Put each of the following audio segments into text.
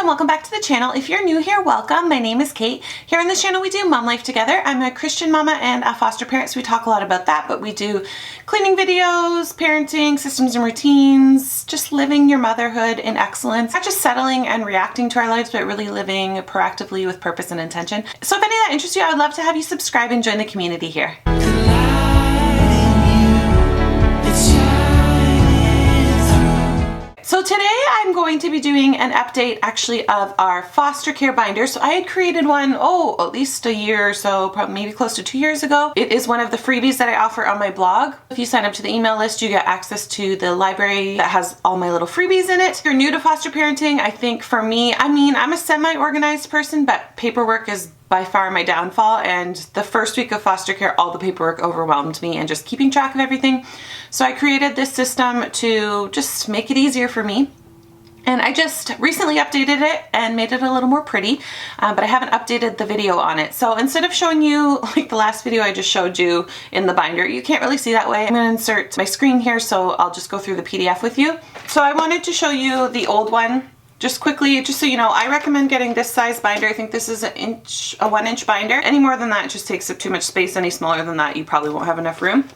and welcome back to the channel. If you're new here, welcome. My name is Kate. Here on this channel we do mom life together. I'm a Christian mama and a foster parent, so we talk a lot about that, but we do cleaning videos, parenting, systems and routines, just living your motherhood in excellence. Not just settling and reacting to our lives, but really living proactively with purpose and intention. So if any of that interests you, I would love to have you subscribe and join the community here. So today I'm going to be doing an update actually of our foster care binder. So I had created one, at least a year or so, probably maybe close to 2 years ago. It is one of the freebies that I offer on my blog. If you sign up to the email list, you get access to the library that has all my little freebies in it. If you're new to foster parenting, I think for me, I'm a semi-organized person, but paperwork is by far my downfall, and the first week of foster care all the paperwork overwhelmed me and just keeping track of everything. So I created this system to just make it easier for me, and I just recently updated it and made it a little more pretty, but I haven't updated the video on it. So instead of showing you like the last video I just showed you in the binder, you can't really see that way. I'm going to insert my screen here, so I'll just go through the PDF with you. So I wanted to show you the old one just quickly, just so you know. I recommend getting this size binder. I think this is a 1-inch binder. Any more than that just takes up too much space. Any smaller than that, you probably won't have enough room.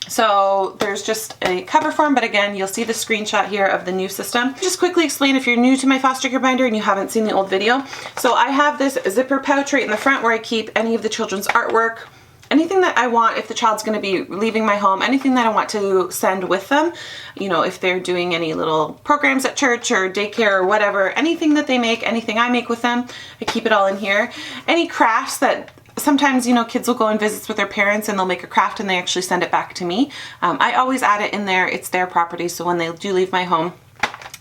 So there's just a cover form, but again, you'll see the screenshot here of the new system. Just quickly explain if you're new to my foster care binder and you haven't seen the old video. So I have this zipper pouch right in the front where I keep any of the children's artwork, anything that I want if the child's going to be leaving my home, anything that I want to send with them, if they're doing any little programs at church or daycare or whatever, anything that they make, anything I make with them, I keep it all in here. Any crafts that sometimes, kids will go on visits with their parents and they'll make a craft and they actually send it back to me. I always add it in there. It's their property, so when they do leave my home,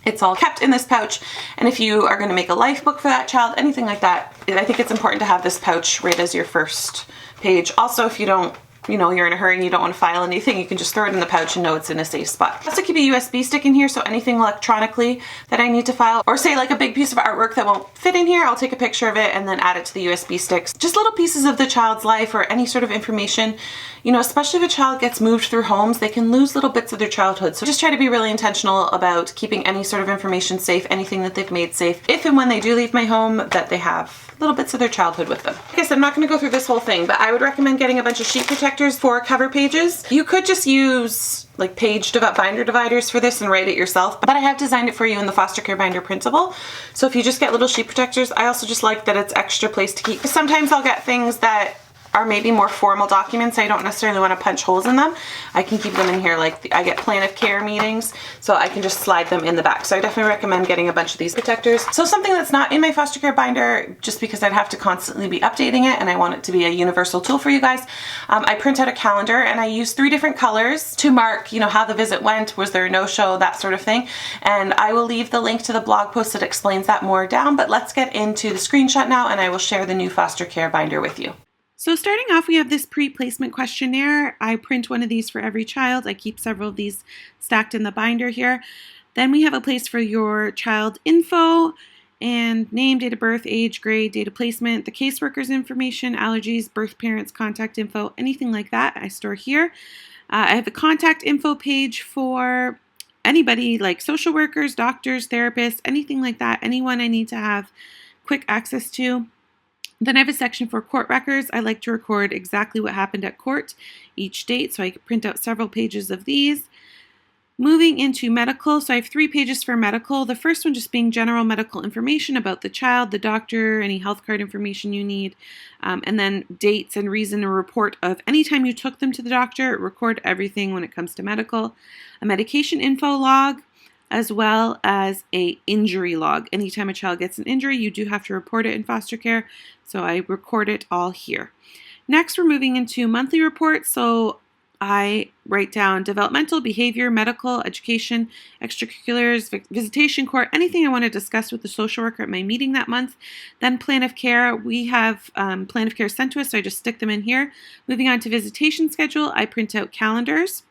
it's all kept in this pouch. And if you are going to make a life book for that child, anything like that, I think it's important to have this pouch right as your first page. Also, if you don't, you're in a hurry and you don't want to file anything, you can just throw it in the pouch and know it's in a safe spot. I also keep a USB stick in here, so anything electronically that I need to file, or say like a big piece of artwork that won't fit in here, I'll take a picture of it and then add it to the USB sticks. Just little pieces of the child's life or any sort of information, especially if a child gets moved through homes, they can lose little bits of their childhood. So just try to be really intentional about keeping any sort of information safe, anything that they've made safe, if and when they do leave my home, that they have little bits of their childhood with them. I guess I'm not going to go through this whole thing, but I would recommend getting a bunch of sheet protectors for cover pages. You could just use like binder dividers for this and write it yourself, but I have designed it for you in the foster care binder printable. So if you just get little sheet protectors, I also just like that it's extra place to keep. Sometimes I'll get things that are maybe more formal documents. I don't necessarily want to punch holes in them. I can keep them in here, like I get plan of care meetings, so I can just slide them in the back. So I definitely recommend getting a bunch of these protectors. So something that's not in my foster care binder, just because I'd have to constantly be updating it and I want it to be a universal tool for you guys, I print out a calendar and I use 3 different colors to mark, how the visit went, was there a no-show, that sort of thing. And I will leave the link to the blog post that explains that more down, but let's get into the screenshot now and I will share the new foster care binder with you. So starting off, we have this pre-placement questionnaire. I print one of these for every child. I keep several of these stacked in the binder here. Then we have a place for your child info and name, date of birth, age, grade, date of placement, the caseworker's information, allergies, birth parents, contact info, anything like that I store here. I have a contact info page for anybody like social workers, doctors, therapists, anything like that, anyone I need to have quick access to. Then I have a section for court records. I like to record exactly what happened at court each date, so I can print out several pages of these. Moving into medical, so I have 3 pages for medical. The first one just being general medical information about the child, the doctor, any health card information you need, and then dates and reason and report of any time you took them to the doctor. Record everything when it comes to medical. A medication info log, as well as a injury log. Anytime a child gets an injury, you do have to report it in foster care, so I record it all here. Next, we're moving into monthly reports, so I write down developmental, behavior, medical, education, extracurriculars, visitation court, anything I want to discuss with the social worker at my meeting that month. Then plan of care. We have plan of care sent to us, so I just stick them in here. Moving on to visitation schedule, I print out calendars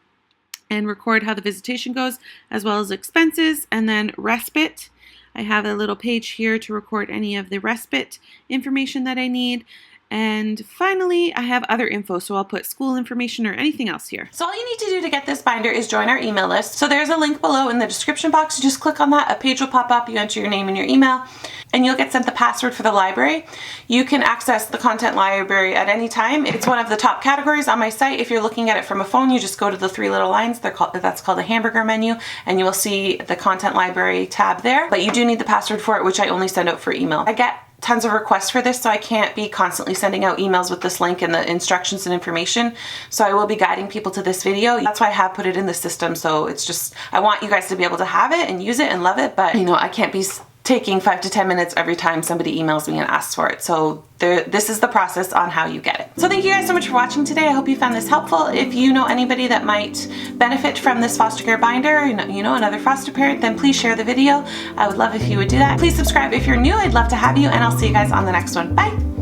and record how the visitation goes, as well as expenses. And then respite, I have a little page here to record any of the respite information that I need. And finally, I have other info, so I'll put school information or anything else here. So all you need to do to get this binder is join our email list. So there's a link below in the description box. You just click on that, a page will pop up, you enter your name and your email, and you'll get sent the password for the library. You can access the content library at any time. It's one of the top categories on my site. If you're looking at it from a phone, you just go to the three little lines. That's called a hamburger menu, and you will see the content library tab there. But you do need the password for it, which I only send out for email. I get tons of requests for this, so I can't be constantly sending out emails with this link and the instructions and information. So I will be guiding people to this video. That's why I have put it in the system. So it's just, I want you guys to be able to have it and use it and love it, but you know, I can't be taking 5 to 10 minutes every time somebody emails me and asks for it. So this is the process on how you get it. So thank you guys so much for watching today. I hope you found this helpful. If you know anybody that might benefit from this foster care binder, you know, another foster parent, then please share the video. I would love if you would do that. Please subscribe if you're new. I'd love to have you, and I'll see you guys on the next one. Bye.